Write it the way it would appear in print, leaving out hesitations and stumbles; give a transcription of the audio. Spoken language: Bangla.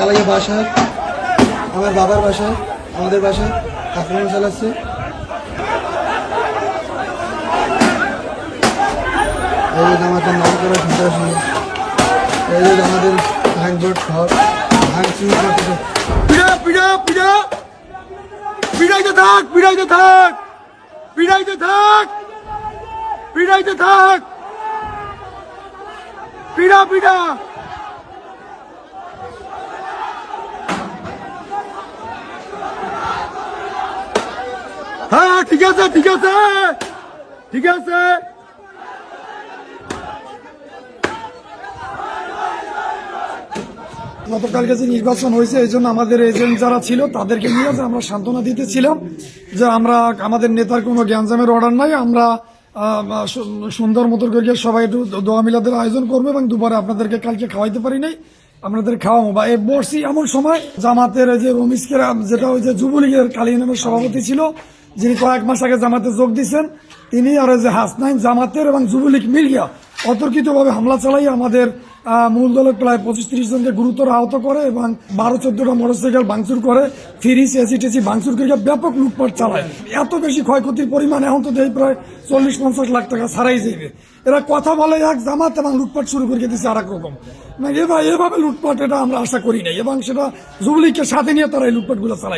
কালাইয়া বাসায়, আমার বাবার বাসায়, আমাদের বাসায় আক্রমণ চালাচ্ছে। এই যে আমাদের নাম করা সন্ত্রাসী, এই যে আমাদের সাইনবোর্ড সব ভাঙচুর করতেছে। পিড়াইতে থাক, পিড়াইতে থাক, পিড়াইতে থাক, পিড়াইতে থাক, পিড়া পিড়া। হ্যাঁ ঠিক আছে, ঠিক আছে, ঠিক আছে। গতকালকে যে নির্বাচন হয়েছে এই জন্য আমাদের এজেন্ট যারা ছিল তাদেরকে নিয়ে যে আমরা সান্ত্বনা দিতেছিলাম যে আমরা আমাদের নেতার কোনো জ্ঞানজামের অর্ডার নাই, আমরা সুন্দর মতো করে সবাই একটু দোয়া মিলাদের আয়োজন করবো এবং দুপুরে আপনাদেরকে কালকে খাওয়াইতে পারি নাই, আপনাদের খাওয়াবো। বা এই বর্ষি এমন সময় জামাতের যে রমিজকে যেটা ওই যে যুবলীগের কালীন নামের সভাপতি ছিল, যিনি কয়েক মাস আগে জামাতে যোগ দিচ্ছেন, তিনি আর যে হাসনাইন জামাতের এবং যুবলীগ মিলিয়া অতর্কিতভাবে হামলা চালাই আমাদের মূল দলের প্রায় 25-30 জনকে গুরুতর আহত করে এবং 12-14টা মোটরসাইকেল ভাঙচুর করে, ফ্রিজ এসি টেসি ভাঙচুর করে ব্যাপক লুটপাট চালায়। এত বেশি ক্ষয়ক্ষতির পরিমাণ এখন তো দেয় প্রায় 40-50 লাখ টাকা ছাড়াই যাবে। এরা কথা বলে এক জামাত এবং লুটপাট শুরু করে দিচ্ছে আর এক রকম। এভাবে লুটপাট এটা আমরা আশা করি নাই এবং সেটা যুবলীগকে সাথে নিয়ে তারা এই লুটপাট গুলো চালাইছে।